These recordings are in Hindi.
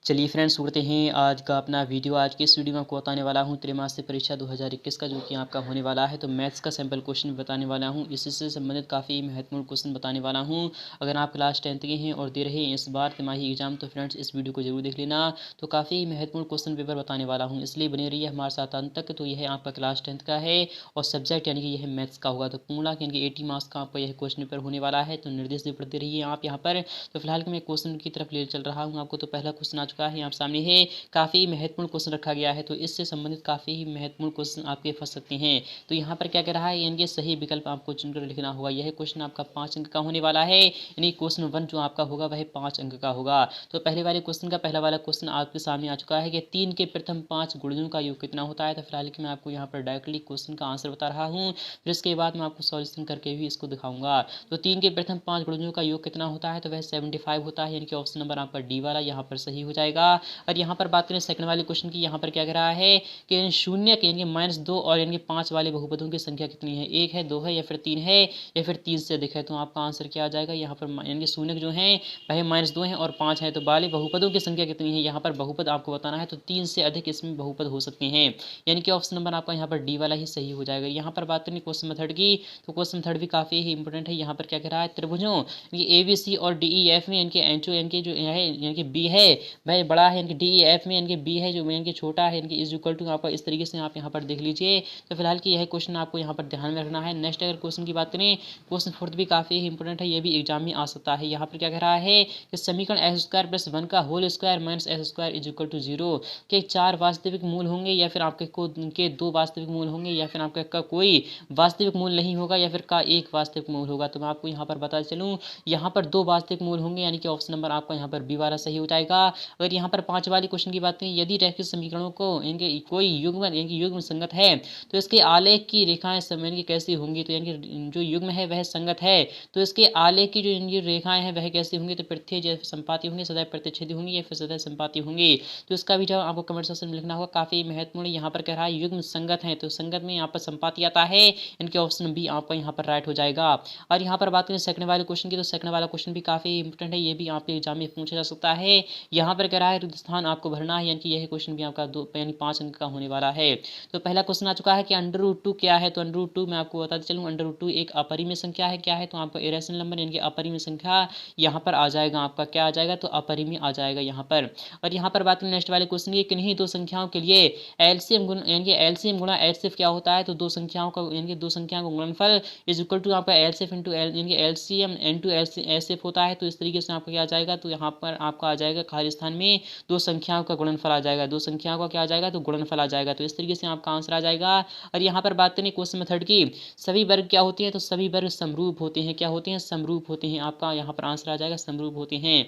चलिए फ्रेंड्स, करते हैं आज का अपना वीडियो। आज की इस वीडियो में आपको बताने वाला हूं त्रैमासिक परीक्षा 2021 का जो कि आपका होने वाला है। तो मैथ्स का सैंपल क्वेश्चन बताने वाला हूं, इसी से संबंधित काफ़ी महत्वपूर्ण क्वेश्चन बताने वाला हूं। अगर आप क्लास 10th के हैं और दे रहे हैं इस बार तिमाही एग्जाम, तो फ्रेंड्स इस वीडियो को जरूर देख लेना। तो काफ़ी महत्वपूर्ण क्वेश्चन पेपर बताने वाला हूँ, इसलिए बने रहिए हमारे साथ अंत तक। तो यह आपका क्लास 10th का है और सब्जेक्ट यानी कि यह मैथ्स का होगा। तो पूर्णांक यानी कि 80 मार्क्स का आपका यह क्वेश्चन पेपर होने वाला है। तो निर्देश भी पढ़ते रहिए आप यहाँ पर। तो फिलहाल मैं क्वेश्चन की तरफ ले चल रहा हूँ आपको। तो पहला क्वेश्चन आ चुका है, आप सामने है। काफ़ी महत्वपूर्ण क्वेश्चन रखा गया है, तो इससे संबंधित काफ़ी महत्वपूर्ण क्वेश्चन आपके फंस सकते हैं। तो यहाँ पर क्या कह रहा है, यानी कि सही विकल्प आपको चुनकर लिखना होगा। यह क्वेश्चन आपका 5 अंक का होने वाला है, यानी क्वेश्चन 1 जो आपका होगा वह 5 अंक का होगा। तो पहले वाले क्वेश्चन का पहला वाला क्वेश्चन आपके सामने आ चुका है कि 3 के प्रथम 5 गुणजों का योग कितना होता है। तो फिलहाल कि मैं आपको यहाँ पर डायरेक्टली क्वेश्चन का आंसर बता रहा हूँ, फिर इसके बाद मैं आपको सॉल्यूशन करके भी इसको दिखाऊंगा। तो 3 के प्रथम 5 गुणजों का योग कितना होता है, तो वह 75 होता है, यानी कि ऑप्शन नंबर आपका डी वाला यहाँ पर सही हो जाएगा। और यहाँ पर बात करें सेकंड वाले क्वेश्चन की, यहाँ पर क्या कह रहा है कि शून्य के यानी -2 और यानी 5 वाले बहुपदों की संख्या कितनी है, 1 है, 2 है या फिर 3 है या फिर 3 से अधिक है। तो आपका आंसर क्या आ जाएगा यहाँ पर, यानी कि शून्य जो है वह -2 है और 5 है। तो वाले बहुपदों की संख्या कितनी है, यहाँ पर बहुपद आपको बताना है। तो 3 से अधिक इसमें बहुपद हो सकते हैं, यानी कि ऑप्शन नंबर आपका यहाँ पर डी वाला ही सही हो जाएगा। यहाँ पर बात करें क्वेश्चन मेथड की, तो क्वेश्चन मेथड भी काफ़ी ही इंपॉर्टेंट है। यहाँ पर क्या कह रहा है, त्रिभुजों ए बी सी और डी ई एफ में यानी कि एंचो यानी कि जो है यानी कि बी है वह बड़ा है, यानी कि डी ई एफ में यानी कि बी है जो यानी कि छोटा है, यानी कि इज इक्वल टू आपका इस तरीके से आप यहाँ पर देख लीजिए। तो फिलहाल कि यह क्वेश्चन आपको यहाँ पर ध्यान में रखना है। नेक्स्ट अगर क्वेश्चन की बात करें, क्वेश्चन फोर्थ भी काफ़ी इंपॉर्टेंट है, ये भी एग्जाम में आ सकता है। यहाँ पर क्या कह रहा है कि समीकरण एक्स स्क्वायर प्लस 1 का whole square minus x square is equal to 0 के 4 वास्तविक मूल होंगे या फिर आपके के 2 वास्तविक मूल होंगे या फिर आपका का कोई वास्तविक मूल नहीं होगा या फिर का एक वास्तविक मूल होगा। तो मैं आपको यहाँ पर बता चलूँ, यहाँ पर 2 वास्तविक मूल होंगे, यानी कि ऑप्शन नंबर आपका यहाँ पर बी वाला सही हो जाएगा। अगर यहाँ पर 5 वाले क्वेश्चन की बात करें, यदि रैखिक समीकरणों को इनके कोई युग्म यानी कि युग्म संगत है तो इसके आलेख की रेखाएं यानी कि कैसी होंगी। तो यानी कि जो युग्म है वह संगत है तो इसके आलेख की जो इनकी रेखाएं हैं वह कैसी होंगी, तो प्रत्यय जैसे संपाती होंगी, सदैव प्रत्यक्षेदी होंगी या फिर सदैव संपाती होंगी। तो इसका भी जवाब आपको कमेंट सेक्शन में लिखना होगा। काफी महत्वपूर्ण यहाँ पर कह रहा है युग्म संगत है, तो संगत में यहाँ पर संपाती आता है, इनके ऑप्शन बी आपका यहाँ पर राइट हो जाएगा। और यहाँ पर बात करें सेकंड वाले क्वेश्चन की, तो सेकंड वाला क्वेश्चन भी काफी इंपॉर्टेंट है, ये भी आपके एग्जाम में पूछा जा सकता है। यहाँ पर कह रहा है रिक्त स्थान आपको भरना है, यानी कि यह क्वेश्चन भी आपका 5 अंक का होने वाला है। तो पहला क्वेश्चन आ चुका है कि √2 क्या है। तो √2 मैं आपको बताते चलूँ, √2 एक अपरिमेय संख्या है। क्या है, तो आपका इरेशनल नंबर यानी कि अपरिमेय संख्या यहाँ पर आ जाएगा। आपका क्या आ जाएगा, तो अपरिमेय आ जाएगा यहाँ पर। और यहाँ पर बात करें नेक्स्ट वाले क्वेश्चन की, किन्हीं दो संख्याओं के लिए एलसीएम गुण यानी कि एलसीएम गुणा एचसीएफ क्या होता है। तो दो संख्याओं का यानी कि दो संख्याओं का गुणनफल इज इक्वल टू आपका एलसीएफ इंटू एल यानी कि एलसीएम इंटू एचसीएफ होता है। तो इस तरीके से आपका क्या आ जाएगा, तो यहाँ पर आपका आ जाएगा खाली स्थान में दो संख्याओं का गुणनफल आ जाएगा, दो संख्याओं का क्या आ जाएगा, तो गुणनफल आ जाएगा। तो इस तरीके से आपका आंसर आ जाएगा। और यहाँ पर बात करें क्वेश्चन मेथड की, सभी वर्ग क्या होती है, तो सभी वर्ग समरूप होते हैं। क्या होते हैं, समरूप होते हैं। आपका यहाँ पर आंसर आ जाएगा समरूप होते हैं,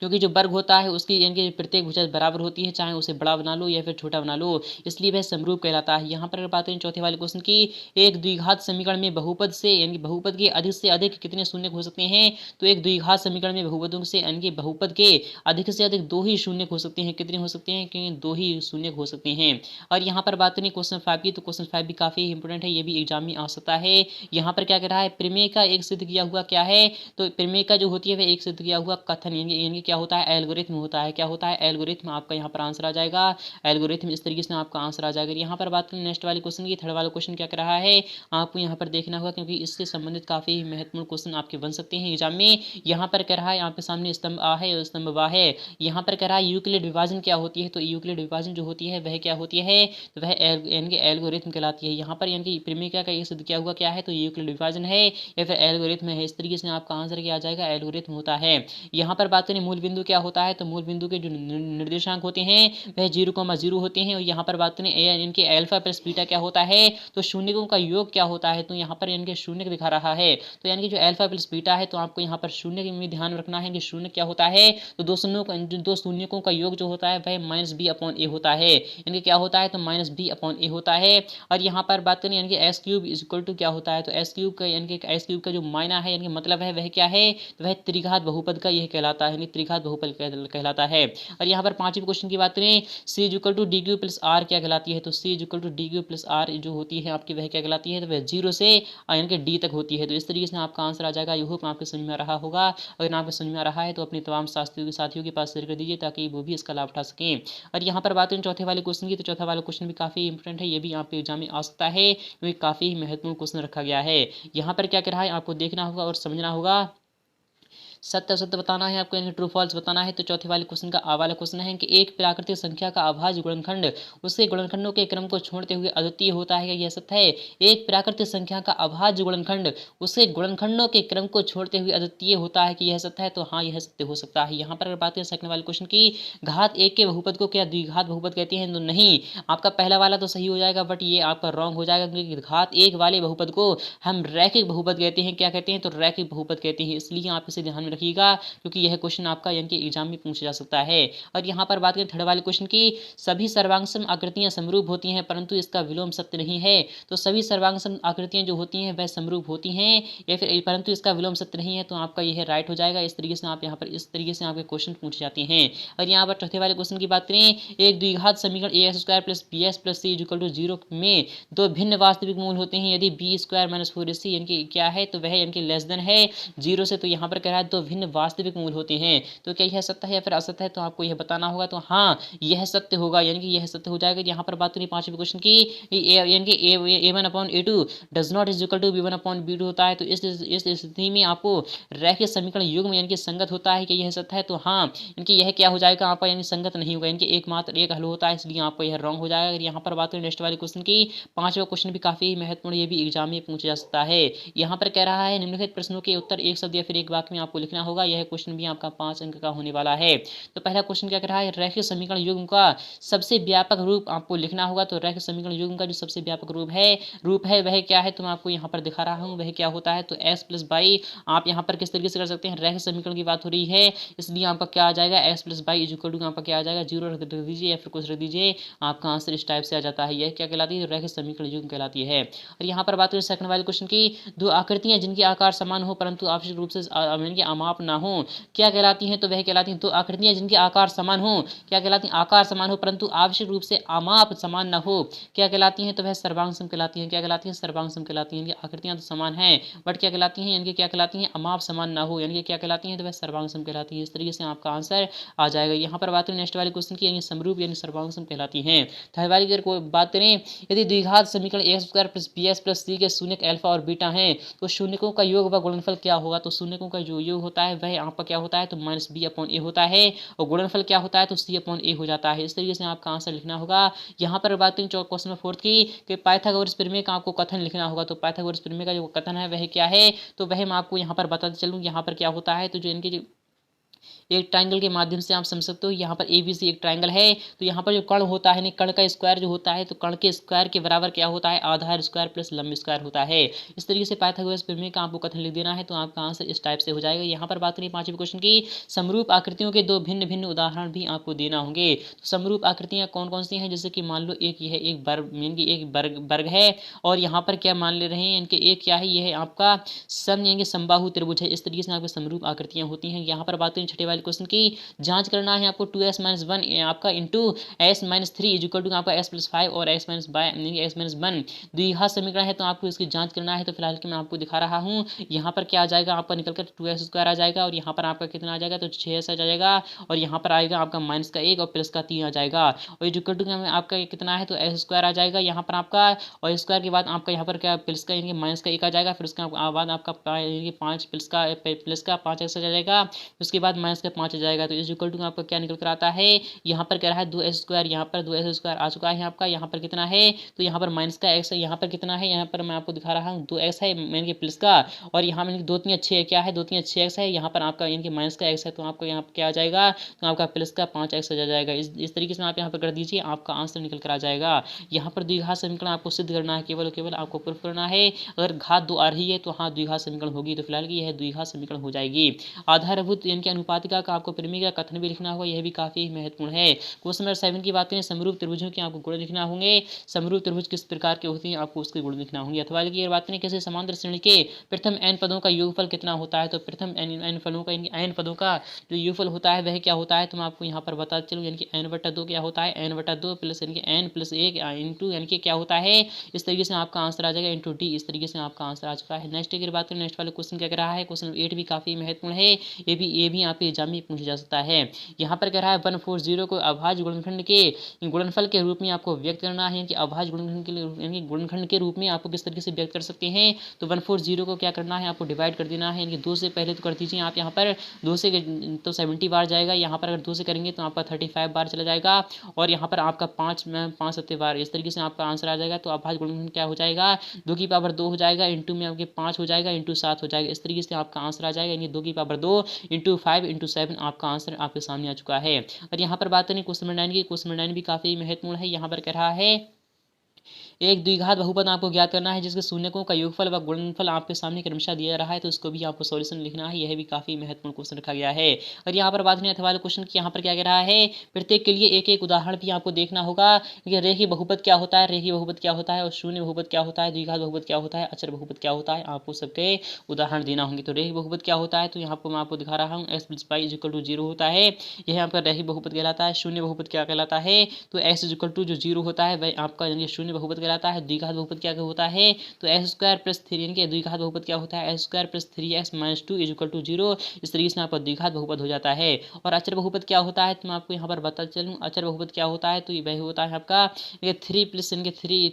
क्योंकि जो वर्ग होता है उसकी यानी कि प्रत्येक भुजा बराबर होती है, चाहे उसे बड़ा बना लो या फिर छोटा बना लो, इसलिए वह समरूप कहलाता है। यहाँ पर बात करें चौथे वाले क्वेश्चन की, एक द्विघात समीकरण में बहुपद से यानी कि बहुपद के अधिक से अधिक कितने शून्य हो सकते हैं। तो एक द्विघात समीकरण में बहुपदों से यानी कि बहुपद के अधिक से अधिक 2 ही शून्य हो सकते हैं। कितने हो सकते हैं, क्योंकि 2 ही शून्य हो सकते हैं। और यहाँ पर बात करें क्वेश्चन 5 की, तो क्वेश्चन 5 भी काफी इंपोर्टेंट है, ये भी एग्जाम में आ सकता है। यहाँ पर क्या कह रहा है, प्रमेय का एक सिद्ध किया हुआ क्या है, तो प्रमेय का जो होती है वह एक सिद्ध किया हुआ कथन यानी क्या होता है, एल्गोरिथम होता है। क्या होता है, एल्गोरिथम। आपका यहाँ पर आंसर आ जाएगा एल्गोरिथम, इस तरीके से आपका आंसर आ जाएगा। यहाँ पर बात करें नेक्स्ट वाले क्वेश्चन की, थर्ड वाला क्वेश्चन क्या कर रहा है आपको यहाँ पर देखना होगा, क्योंकि इससे संबंधित काफी महत्वपूर्ण क्वेश्चन आपके बन सकते हैं एग्जाम में। यहाँ पर कह रहा है आपके सामने स्तंभ आ है और स्तंभ बा है। यहाँ पर कह रहा है यूक्लिड विभाजन क्या होती है, तो यूक्लिड विभाजन जो होती है वह क्या होती है, तो वह यानी कि एल्गोरिथम कहलाती है। यहाँ पर यानी कि प्रमेय का ये सिद्ध किया हुआ क्या है, तो यूक्लिड विभाजन है या फिर एल्गोरिथम है। इस तरीके से आपका आंसर क्या आ जाएगा, एल्गोरिथम होता है। यहाँ पर बात करें मूल बिंदु क्या होता है, तो मूल बिंदु के जो निर्देशांक होते हैं वह 0,0 होते हैं। और यहाँ पर बात करें इनके अल्फा प्लस बीटा क्या होता है, तो शून्यों का योग क्या होता है, तो यहाँ पर इनके शून्य दिखा रहा है। तो यानी कि जो अल्फा प्लस बीटा है, तो आपको यहाँ पर शून्य में ध्यान रखना है कि शून्य क्या होता है, तो दो शून्यों का योग जो होता है वह -b/a होता है। यानी क्या होता है, तो -b/a होता है। और यहाँ पर बात करें यानी कि s³ इज इक्वल टू क्या होता है, तो s³ का यानी कि s³ का जो मायना है यानी कि मतलब है वह क्या है, तो वह त्रिघात बहुपद का यह कहलाता है, यानी द्विघात बहुपद कहलाता है। और यहाँ पर पांचवें क्वेश्चन की बात करें, C is equal to D Q plus R क्या कहलाती है, तो C is equal to D Q plus R जो होती है आपकी वह क्या कहलाती है, तो वह 0 से यानी कि डी तक होती है। तो इस तरीके से आपका आंसर आ जाएगा। आई होप आपको समझ में आ रहा होगा। अगर आपको समझ में आ रहा है तो अपने तमाम साथियों के पास शेयर कर दीजिए ताकि वो भी इसका लाभ उठा सकें। और यहाँ पर बात करें चौथे वाले क्वेश्चन की, तो चौथा वाला क्वेश्चन भी काफ़ी इंपॉर्टेंट है, ये भी आपके एग्जाम में आ सकता है क्योंकि काफ़ी महत्वपूर्ण क्वेश्चन रखा गया है। यहाँ पर क्या कह रहा है आपको देखना होगा और समझना होगा। सत्य असत्य बताना है आपको, यानी ट्रू फॉल्स बताना है। तो चौथे वाले क्वेश्चन का वाला क्वेश्चन है कि एक प्राकृतिक संख्या का अभाज्य गुणनखंड उसके गुणनखंडों के क्रम को छोड़ते हुए अद्वितीय होता है, यह सत्य है। एक प्राकृतिक संख्या का अभाज्य गुणनखंड उसके गुणनखंडों के क्रम को छोड़ते हुए अद्वितीय होता है कि यह सत्य है, तो हाँ यह सत्य हो सकता है। यहाँ पर अगर बात करें सेकंड वाले क्वेश्चन की, घात एक के बहुपद को क्या द्विघात बहुपद कहते हैं, तो नहीं। आपका पहला वाला तो सही हो जाएगा बट ये आपका रॉन्ग हो जाएगा क्योंकि घात एक वाले बहुपद को हम रैखिक बहुपद कहते हैं। क्या कहते हैं, तो रैखिक बहुपद कहते हैं। इसलिए आप इसे ध्यान में रखिएगा क्योंकि यह क्वेश्चन आपका यानी कि एग्जाम में पूछा जा सकता है। और यहाँ पर बात करें थर्ड वाले क्वेश्चन की, सभी सर्वांगसम आकृतियां समरूप होती हैं परंतु इसका विलोम सत्य नहीं है। तो सभी सर्वांगसम आकृतियां जो होती हैं वह समरूप होती हैं या फिर परंतु इसका विलोम सत्य नहीं है, तो आपका यह राइट हो जाएगा। इस तरीके से आप यहाँ पर इस तरीके से आपके क्वेश्चन पूछे जाते हैं। और यहाँ पर चौथे वाले क्वेश्चन की बात करें, एक द्विघात समीकरण A x square plus B x plus C equal to 0 में दो भिन्न वास्तविक मूल होते हैं यदि बी स्क्वायर माइनस 4ac यानी कि क्या है, तो वह यानी कि लेस देन है 0 से। तो यहाँ पर कह रहा है दो भिन्न वास्तविक मूल होते हैं, तो क्या यह सत्य है या फिर असत्य है, तो आपको यह बताना होगा। तो हाँ यह सत्य होगा, यानी कि यह सत्य हो जाएगा। यहाँ पर बात करें पांचवें क्वेश्चन की, यानी कि a1/a2 does not is equal to b1/b2 होता है, तो इस स्थिति में आपको रैखिक समीकरण युग्म यानी कि संगत होता है कि यह सत्य है, तो हाँ यानी कि यह क्या हो जाएगा आपका, यानी संगत नहीं होगा, यानी कि एकमात्र एक हल होता है, इसलिए आपको यह रॉन्ग हो जाएगा। अगर यहाँ पर बात करें नेक्स्ट वाले क्वेश्चन की, पांचवा क्वेश्चन भी काफी महत्वपूर्ण, ये भी एग्जाम में पूछा जा सकता है। यहाँ पर कह रहा है निम्नलिखित प्रश्नों के उत्तर एक शब्द या फिर एक वाक्य में आपको लिखना होगा। यह क्वेश्चन भी आपका 5 अंक का होने वाला है। तो पहला क्वेश्चन क्या कह रहा है, रैखिक समीकरण युग्म का सबसे व्यापक रूप आपको लिखना होगा। तो रैखिक समीकरण युग्म का जो सबसे व्यापक रूप है वह क्या है, तो मैं आपको यहाँ पर दिखा रहा हूँ वह क्या होता है। तो x प्लस बाई आप यहाँ पर किस तरीके से कर सकते हैं, रैखिक समीकरण की बात हो रही है इसलिए आपका क्या आ जाएगा, x plus y is equal to आपका क्या आ जाएगा 0 रख दीजिए या फिर कुछ रख दीजिए, आपका आंसर इस टाइप से आ जाता है। यह क्या कहलाती है, रैखिक समीकरण युग्म कहलाती है। और यहाँ पर बात करें सेकंड वाले क्वेश्चन की, दो आकृतियां जिनके आकार समान हो परंतु आवश्यक रूप से अमाप ना हो क्या कहलाती हैं, तो वह कहलाती हैं दो आकृतियां जिनके आकार समान हो, क्या कहलाती हैं, आकार समान हो परंतु आवश्यक रूप से अमाप समान न हो क्या कहलाती हैं, तो वह सर्वांगसम कहलाती हैं। क्या कहलाती हैं, सर्वांगसम कहलाती हैं। आकृतियां तो समान हैं बट क्या कहलाती हैं, यानी कि क्या कहलाती हैं, अमाप समान ना हो, यानी कि क्या कहलाती हैं, तो वह सर्वांगसम कहलाती है। इस तरीके से आपका आंसर आ जाएगा। यहाँ पर बात करें नेक्स्ट वाले क्वेश्चन की, यानी समरूप यानी सर्वांगसम कहलाती हैं। थर्ड वाली अगर बात करें, यदि द्विघात समीकरण x square plus B x plus C के शून्यक अल्फा और बीटा हैं तो शून्यकों का योग व गुणनफल क्या होगा। तो शून्यकों का जो योग होता है वह आपका क्या होता है, तो माइनस बी अपॉन ए होता है और गुणनफल क्या होता है, तो सी अपॉन ए हो जाता है। इस तरीके से आपका आंसर लिखना होगा। यहाँ पर बात करें क्वेश्चन नंबर 4 की कि पाइथागोरस प्रमेय का आपको कथन लिखना होगा। तो पाइथागोरस प्रमेय का जो कथन है वह क्या है, तो वह मैं आपको यहाँ पर बताते चलूँ। यहाँ पर क्या होता है, तो जो इनके एक ट्राइंगल के माध्यम से आप समझ सकते हो। यहाँ पर ABC एक ट्राइंगल है, तो यहाँ पर जो कर्ण होता है, कर्ण का स्क्वायर जो होता है, तो कर्ण के स्क्वायर के बराबर क्या होता है, आधार स्क्वायर प्लस लंब स्क्वायर होता है। इस तरीके से पाइथागोरस प्रमेय का आपको कथन लिख देना है, तो आपका आंसर इस टाइप से हो जाएगा। यहाँ पर बात करें पांचवें क्वेश्चन की, समरूप आकृतियों के दो भिन्न भिन्न उदाहरण भी आपको देना होंगे। तो समरूप आकृतियाँ कौन कौन सी हैं, जैसे कि मान लो एक यह एक वर्ग यानी कि एक वर्ग है और यहाँ पर क्या मान ले रहे हैं, इनके एक क्या है, यह है आपका सम यानी समबाहु त्रिभुज है। इस तरीके से आपके समरूप आकृतियाँ होती हैं। यहाँ पर बात करें छठे वाले क्वेश्चन की, जांच करना है आपको 2s-1 आपका into s-3 is equal to आपका s+5 और s-1 द्विघात समीकरण है, तो आपको इसकी जांच करना है। तो फिलहाल कि मैं आपको दिखा रहा हूँ, यहाँ पर क्या आ जाएगा आपका निकलकर 2s² आ जाएगा और यहाँ पर आपका कितना आ जाएगा, तो 6s आ जाएगा और यहाँ पर आएगा आपका -1 और +3 आ जाएगा और इज इक्वल टू आपका कितना है, तो s² आ जाएगा यहाँ पर आपका, और स्क्वायर के बाद आपका यहाँ पर क्या प्लस का यानी -1 आ जाएगा, फिर उसके बाद आपका 5 प्लस का 5x आ जाएगा, उसके बाद -5 आ जाएगा। तो इज इक्वल टू आपका क्या निकल कर आता है, यहाँ पर कह रहा है 2s², यहाँ पर 2s² आ चुका है आपका, यहाँ पर कितना है, तो यहाँ पर -x है, यहाँ पर कितना है, यहाँ पर मैं आपको दिखा रहा हूँ 2x है यानी कि प्लस का, और यहाँ में 2 3 6 क्या है, 2 3 6x है, यहाँ पर आपका यानी कि -x है, तो आपको यहाँ पर क्या आ जाएगा, तो आपका प्लस का 5x आ जाएगा। इस तरीके से आप यहाँ पर कर दीजिए, आपका आंसर निकल कर आ जाएगा। यहाँ पर द्विघात समीकरण आपको सिद्ध करना है, केवल आपको प्रूफ करना है। अगर घात 2 आ रही है तो हाँ द्विघात समीकरण होगी, तो फिलहाल की यह द्विघात समीकरण हो जाएगी। आधारभूत यानी कि अनुपातिका परिमेय का आपको परिमेय का कथन भी लिखना होगा, यह भी काफ़ी महत्वपूर्ण है। क्वेश्चन नंबर 7 की बात करें, समरूप त्रिभुजों के आपको गुण लिखना होंगे। समरूप त्रिभुज किस प्रकार के होते हैं आपको उसके गुण लिखना होंगे। अथवा की बात करें, किसी समांतर श्रेणी के प्रथम n पदों का योगफल कितना होता है, तो प्रथम n पदों का जो योगफल होता है वह क्या होता है, तो मैं आपको यहाँ पर बता चलूँ, यानी कि n/2 क्या होता है, n/2 प्लस यानी कि n+1 इंटू यानी कि क्या होता है, इस तरीके से आपका आंसर आ जाएगा इंटू डी। इस तरीके से आपका आंसर आ चुका है। नेक्स्ट की बात करें, नेक्स्ट वाले क्वेश्चन क्या कह रहा है, क्वेश्चन 8 भी काफ़ी महत्वपूर्ण है। ये भी आपके एग्जाम में पूछा जा सकता है। यहाँ पर कह रहा है 140 को अभाज्य गुणनखंड के गुणनफल के रूप में आपको व्यक्त करना है, कि अभाज्य गुणनखंड के यानी गुणनखंड के रूप में आपको किस तरीके से व्यक्त कर सकते हैं। तो 140 को क्या करना है, आपको डिवाइड कर देना है, यानी कि 2 से पहले तो कर दीजिए आप, यहाँ पर 2 से तो 70 बार जाएगा, यहाँ पर अगर 2 से करेंगे तो आपका 35 बार चला जाएगा, और यहाँ पर आपका 5 7 बार, इस तरीके से आपका आंसर आ जाएगा। तो अभाज्य गुणनखंड क्या हो जाएगा, 2 की पावर 2 हो जाएगा, इंटू में आपके 5 हो जाएगा, इंटू 7 हो जाएगा, इस तरीके से आपका आंसर आ जाएगा, यानी 2 की पावर 2 इंटू 5 इंटू 7 आपका आंसर आपके सामने आ चुका है। और यहाँ पर बात करें क्वेश्चन नंबर 9 की, क्वेश्चन नंबर 9 भी काफ़ी महत्वपूर्ण है। यहाँ पर कह रहा है एक द्विघात बहुपद आपको ज्ञात करना है, जिसके शून्यकों का योगफल व गुणनफल आपके सामने क्रमशः दिया रहा है, तो इसको भी आपको सॉल्यूशन लिखना है। यह भी काफी महत्वपूर्ण क्वेश्चन रखा गया है। और यहाँ पर बात नहीं अथवा वाले क्वेश्चन की, यहाँ पर क्या कह रहा है, प्रत्येक के लिए एक एक उदाहरण भी आपको देखना होगा कि रेखीय बहुपद क्या होता है, रेखीय बहुपद क्या होता है, और शून्य बहुपद क्या होता है, द्विघात बहुपद क्या होता है, अचर बहुपद क्या होता है, आपको सबके उदाहरण देना होंगे। तो रेखीय बहुपद क्या होता है, तो यहाँ पर मैं आपको दिखा रहा हूँ, x+y=0 होता है, यह आपका रेखीय बहुपद कहलाता है। शून्य बहुपद क्या कहलाता है, तो x=0 होता है, वह आपका यानी शून्य बहुपद कहलाता है। द्विघात बहुपद क्या होता है, तो x² + 3 यानी कि द्विघात बहुपद क्या होता है, x² + 3x - 2 = 0। इस तरीके से आपका द्विघात बहुपद हो जाता है। और अचर बहुपद क्या होता है, तो मैं आपको यहाँ पर बता चलूँ, अचर बहुपद क्या होता है, तो वह होता है आपका 3 प्लस यानी कि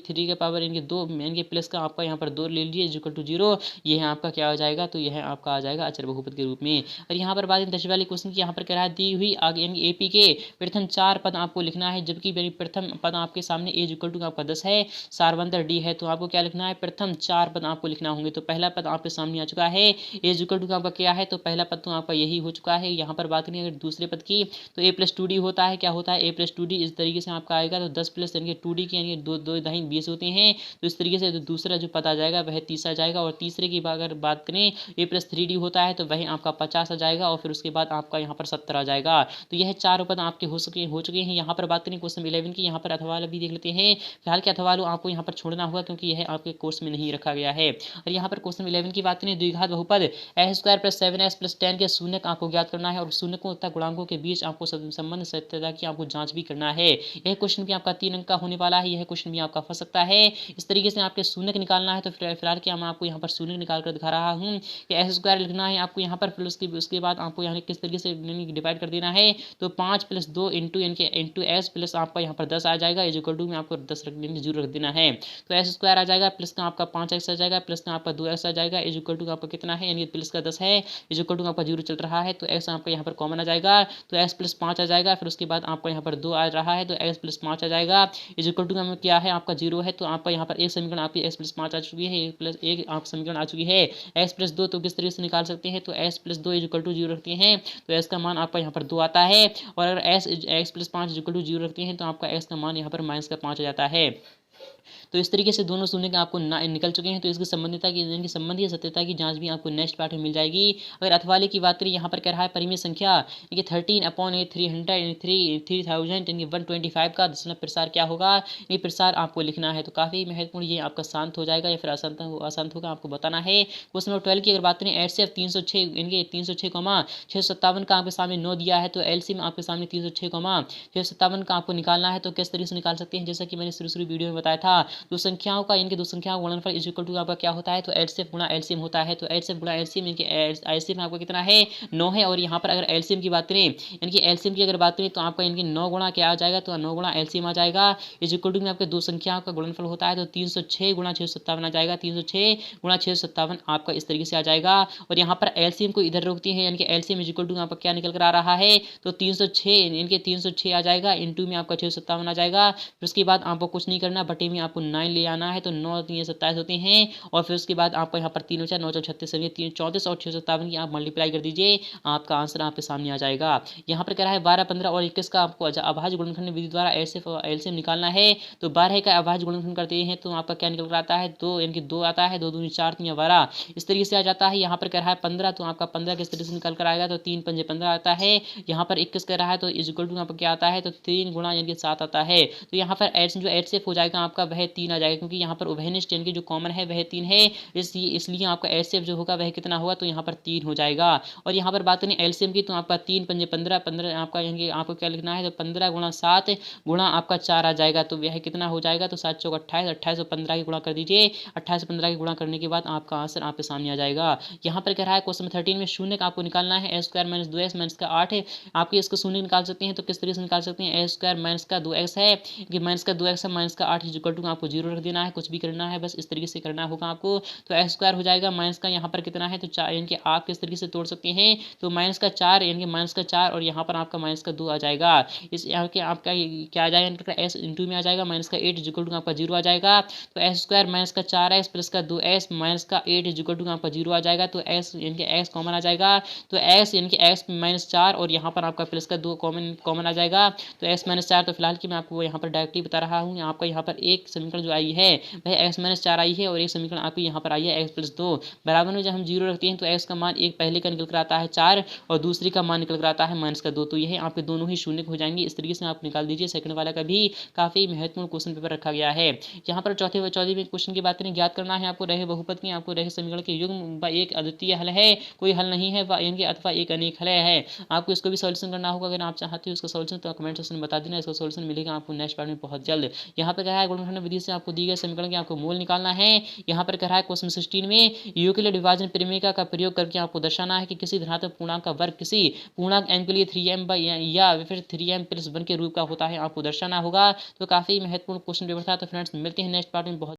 3 का पावर यानी कि 2 यानी कि प्लस का आपका यहाँ पर 2 ले लीजिए = 0, यह आपका क्या हो जाएगा, तो यह आपका आ जाएगा अचर बहुपद के रूप में। और यहाँ पर बात 10 वाले क्वेश्चन की, यहाँ पर कह रहा है दी हुई आगे यानी AP के प्रथम 4 पद आपको लिखना है, जबकि प्रथम पद आपके सामने A = आपका 10 है, सारवंतर D है, तो आपको क्या लिखना है, प्रथम 4 पद आपको लिखना होंगे। तो पहला पद आपके सामने आ चुका है, A = आपका क्या है, तो पहला पद तो आपका यही हो चुका है। यहाँ पर बात करें अगर दूसरे पद की, तो A + 2D होता है, क्या होता है, A + 2D इस तरीके से आपका आएगा। तो 10 प्लस यानी कि 2D की यानी 2 दही 20 होते हैं, तो इस तरीके से तो दूसरा जो पद आ जाएगा वह 30 आ जाएगा। और तीसरे की अगर बात करें A + 3D होता है, तो वह आपका 50 आ जाएगा, और फिर उसके बाद आपका यहाँ पर 70 आ जाएगा। तो यह 4 पद आपके हो चुके हैं। यहाँ पर बात करें क्वेश्चन 11 की, यहाँ पर अथवा वाला भी देख लेते हैं। फिलहाल के अथवा वालों आपको यहाँ पर छोड़ना होगा, क्योंकि यह आपके कोर्स में नहीं रखा गया है। और यहाँ पर क्वेश्चन 11 की बात करें, द्विघात बहुपद x² + 7x + 10 के शून्यक आपको ज्ञात करना है, और शून्यकों तथा गुणांकों के बीच आपको संबंध सत्यता की आपको जांच भी करना है। यह क्वेश्चन भी आपका 3 अंक का होने वाला है, यह क्वेश्चन भी आपका फंस सकता है। इस तरीके से आपके शून्यक निकालना है। तो फिलहाल क्या मैं आपको यहाँ पर शून्यक निकाल कर दिखा रहा हूँ कि x² लिखना है आपको यहाँ पर, फिर उसके बाद आपको यहाँ किस तरीके से डिवाइड कर देना है। तो 5 + 2 इंटू x प्लस आपका यहाँ पर 10 आ जाएगा, = में आपको 10 0 रख देना है। तो x² आ जाएगा, प्लस का आपका 5x आ जाएगा, प्लस का आपका 2x आ जाएगा, = आपका कितना है, यानी प्लस का 10 है, = आपका 0 चल रहा है। तो x आपका यहाँ पर कॉमन आ जाएगा, तो x + 5 आ जाएगा, फिर उसके बाद आपका यहाँ पर 2 आ रहा है, तो x + 5 आ जाएगा, = में क्या है आपका 0 है। तो आपका यहाँ पर एक समीकरण आपकी x + 5 आ चुकी है, 1 आप समीकरण आ चुकी है। x + 2 तो किस तरीके से निकाल सकते हैं, तो x + 2 = 0 रखते हैं, तो x का मान आपका यहाँ पर 2 आता है। और अगर x + 5 = 0 रखते हैं, तो आपका x का मान यहाँ पर -5 आ जाता है। तो इस तरीके से दोनों शून्य के आपको निकल चुके हैं। तो इसकी संबंधिता की यानी कि संबंध या सत्यता की जांच भी आपको नेक्स्ट पार्ट में मिल जाएगी। अगर अथवाले की बात करें, यहाँ पर कह रहा है परिमेय संख्या यानी कि 13/300 का दशमलव प्रसार क्या होगा, ये प्रसार आपको लिखना है। तो काफ़ी महत्वपूर्ण, ये आपका शांत हो जाएगा या फिर अशांत होगा, आपको बताना है। क्वेश्चन नंबर 12 की अगर बात करें, HCF 306 यानी 306,657 का आपके सामने 9 दिया है, तो LCM आपके सामने 306,657 का आपको निकालना है। तो किस तरीके से निकाल सकते हैं, जैसा कि मैंने शुरू वीडियो में बताया था, दो संख्याओं का इनके दो संख्याओं का गुणनफल = आपका क्या होता है, तो HCF गुणा LCM होता है। तो HCF गुणा LCM यानी कि LCM आपका कितना है, 9 है। और यहाँ पर अगर LCM की बात करें, यानी कि LCM की अगर बात करें, तो आपका इनकी 9 गुणा क्या आ जाएगा, तो 9 गुणा LCM आ जाएगा, = में आपके दो संख्याओं का गुणनफल होता है। तो 306 गुणा 657 आ जाएगा, 306 गुणा 657 आपका इस तरीके से आ जाएगा। और यहाँ पर LCM को इधर रोकते हैं, यानी कि LCM = आपका क्या निकल कर आ रहा है, तो 306 यानी कि 306 आ जाएगा, इंटू में आपका 657 आ जाएगा। फिर उसके बाद आपको कुछ नहीं करना, बटे में आपको 9 ले आना है, तो 9 3 27 होते हैं और फिर उसके बाद आपको यहाँ पर 3 और 4 9 36 3 34 और 657 की आप मल्टीप्लाई कर दीजिए, आपका आंसर आपके सामने आ जाएगा। यहाँ पर कह रहा है 12 15 और 21 का आपको अभाज्य गुणनखंड विधि द्वारा एलसीएम निकालना है। तो 12 का अभाज्य गुणनखंड करते हैं तो आपका क्या निकल कर आता है 2, यानी कि 2 आता है, 2 दूनी 4 3 12 इस तरीके से आ जाता है। यहाँ पर कह रहा है 15, तो आपका 15 किस तरीके से निकल कर आएगा, तो 3 पंजे 15 आता है। यहाँ पर 21 कह रहा है तो इज इक्वल टू यहाँ पर क्या आता है, तो 3 गुणा यानी कि 7 आता है। तो यहाँ पर जो एचसीएफ हो जाएगा आपका वह 3 आ जाएगा, क्योंकि यहाँ पर उभयनिष्ठ यानी कि जो कॉमन है वह 3 है, इसलिए आपका एचसीएफ जो होगा वह कितना होगा, तो यहाँ पर 3 हो जाएगा। और यहाँ पर बात करें एलसीएम की, तो आपका 3 पंजे 15 15 आपका यानी कि आपको क्या लिखना है, तो 15 गुणा 7 गुणा आपका 4 आ जाएगा, तो यह कितना हो जाएगा, तो 7 चौक 28 28 और 15 की गुणा कर दीजिए। 28 और 15 की गुणा करने के बाद आपका आंसर आपके सामने आ जाएगा। यहाँ पर कह रहा है क्वेश्चन 13 में शून्य का आपको निकालना है, ए स्क्वायर माइनस 2x माइनस का 8 है। आप इसको शून्य निकाल सकते हैं, तो किस तरीके से निकाल सकते हैं, ए स्क्वायर माइनस का 2x है कि माइनस का 2x है, माइनस का 8 इक्वल टू आपको 0 रख देना है, कुछ भी करना है बस इस तरीके से करना होगा आपको। तो ए स्क्वायर हो जाएगा माइनस का यहाँ पर कितना है, तो 4, यानी कि आप किस तरीके से तोड़ सकते हैं, तो माइनस का 4 यानी कि माइनस का 4 और यहाँ पर आपका माइनस का 2 आ जाएगा। इस यहाँ के आपका क्या आ जाएगा, एस इंटू में आ जाएगा, माइनस का 8 इक्वल टू आपका 0 आ जाएगा। तो एस स्क्वायर माइनस का 4x प्लस का 2s माइनस का 8 इक्वल टू आपका 0 आ जाएगा। तो एस यानी कि एक्स कॉमन आ जाएगा, तो एक्स यानी कि एक्स माइनस 4 और यहाँ पर आपका प्लस का 2 कॉमन आ जाएगा, तो एक्स माइनस 4। तो फिलहाल की मैं आपको यहाँ पर डायरेक्टली बता रहा हूँ, आपका यहाँ पर एक समीकरण जो आई है वह एक्स माइनस 4 आई है और एक समीकरण आपकी यहाँ पर आई है एक्स प्लस 2 बराबर में। जब हम 0 रखते हैं तो एक्स का मान एक पहले का निकल कर आता है 4 और दूसरी का मान निकल कर आता है माइनस का 2, तो यह आपके दोनों ही शून्य हो जाएंगे। इस तरीके से आप निकाल दीजिए। सेकंड वाला का भी काफी महत्वपूर्ण क्वेश्चन पेपर रखा गया है। यहाँ पर चौथे में क्वेश्चन की बात करें, ज्ञात करना है आपको रहे बहुपद की, आपको रहे समीकरण के युग्म व एक अद्वितीय हल है, कोई हल नहीं है यानी कि अथवा एक अनेक हल है। आपको इसको भी सॉल्यूशन करना होगा। अगर आप चाहते हो इसका सॉल्यूशन तो कमेंट सेक्शन में बता देना, इसका सॉल्यूशन मिलेगा आपको नेक्स्ट पार्ट में बहुत जल्द। यहाँ पर कह रहा है गुणनखंड विधि से आपको दी गए समीकरण के आपको मूल निकालना है। यहाँ पर कह रहा है क्वेश्चन 16 में यूक्लिड विभाजन प्रमेय का प्रयोग करके आपको दर्शाना है कि किसी धनात्मक पूर्णांक का वर्ग किसी पूर्णांक m के लिए 3m या फिर 3m+1 के रूप का होता है, आपको दर्शाना होगा। तो काफी महत्वपूर्ण क्वेश्चन पेपर था। तो फ्रेंड्स मिलते हैं नेक्स्ट पार्ट में बहुत